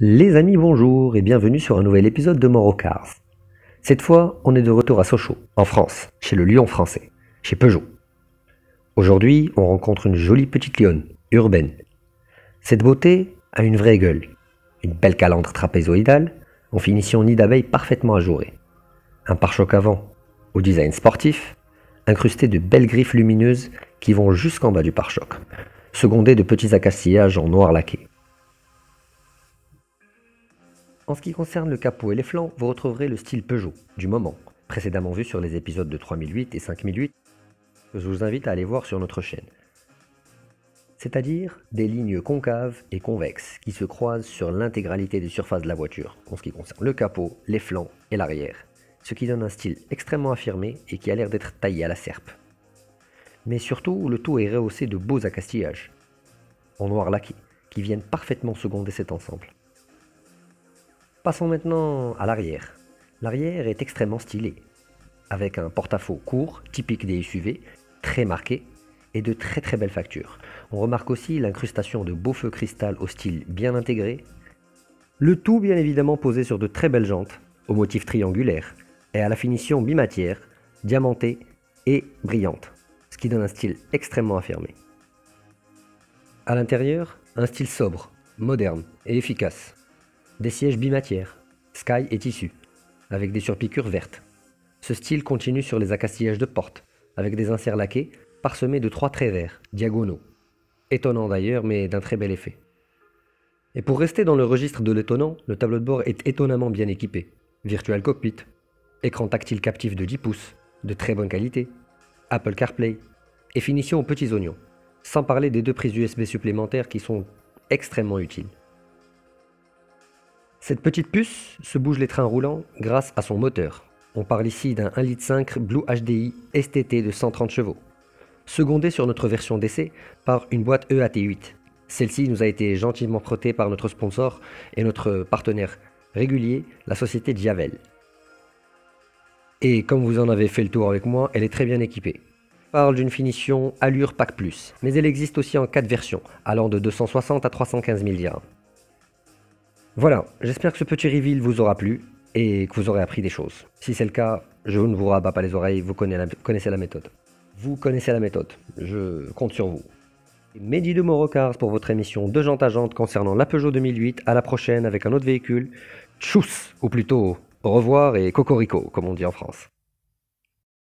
Les amis, bonjour et bienvenue sur un nouvel épisode de Morocars. Cette fois, on est de retour à Sochaux, en France, chez le lion français, chez Peugeot. Aujourd'hui, on rencontre une jolie petite lionne, urbaine. Cette beauté a une vraie gueule, une belle calandre trapézoïdale, en finition nid d'abeille parfaitement ajourée. Un pare-choc avant, au design sportif, incrusté de belles griffes lumineuses qui vont jusqu'en bas du pare-choc, secondé de petits accasillages en noir laqué. En ce qui concerne le capot et les flancs, vous retrouverez le style Peugeot du moment, précédemment vu sur les épisodes de 3008 et 5008, que je vous invite à aller voir sur notre chaîne. C'est-à-dire des lignes concaves et convexes qui se croisent sur l'intégralité des surfaces de la voiture, en ce qui concerne le capot, les flancs et l'arrière, ce qui donne un style extrêmement affirmé et qui a l'air d'être taillé à la serpe. Mais surtout, le tout est rehaussé de beaux accasillages, en noir laqué, qui viennent parfaitement seconder cet ensemble. Passons maintenant à l'arrière. L'arrière est extrêmement stylé, avec un porte-à-faux court, typique des SUV, très marqué, et de très belles factures. On remarque aussi l'incrustation de beaux feux cristal au style bien intégré, le tout bien évidemment posé sur de très belles jantes, au motif triangulaire, et à la finition bimatière, diamantée et brillante, ce qui donne un style extrêmement affirmé. À l'intérieur, un style sobre, moderne et efficace. Des sièges bimatières, sky et tissu, avec des surpiqûres vertes. Ce style continue sur les accasillages de porte, avec des inserts laqués parsemés de 3 traits verts, diagonaux. Étonnant d'ailleurs, mais d'un très bel effet. Et pour rester dans le registre de l'étonnant, le tableau de bord est étonnamment bien équipé. Virtual Cockpit, écran tactile captif de 10 pouces, de très bonne qualité, Apple CarPlay, et finition aux petits oignons, sans parler des 2 prises USB supplémentaires qui sont extrêmement utiles. Cette petite puce se bouge les trains roulants grâce à son moteur. On parle ici d'un 1,5 litre Blue HDI STT de 130 chevaux, secondé sur notre version d'essai par une boîte EAT8. Celle-ci nous a été gentiment prêtée par notre sponsor et notre partenaire régulier, la société Diavel. Et comme vous en avez fait le tour avec moi, elle est très bien équipée. On parle d'une finition Allure Pack Plus, mais elle existe aussi en 4 versions, allant de 260 à 315 000 dirhams. Voilà, j'espère que ce petit reveal vous aura plu et que vous aurez appris des choses. Si c'est le cas, je ne vous rabats pas les oreilles, vous connaissez la méthode. Vous connaissez la méthode, je compte sur vous. Mehdi de Morocars pour votre émission de Jante à Jante concernant la Peugeot 2008. À la prochaine avec un autre véhicule. Tchuss, ou plutôt au revoir et cocorico, comme on dit en France.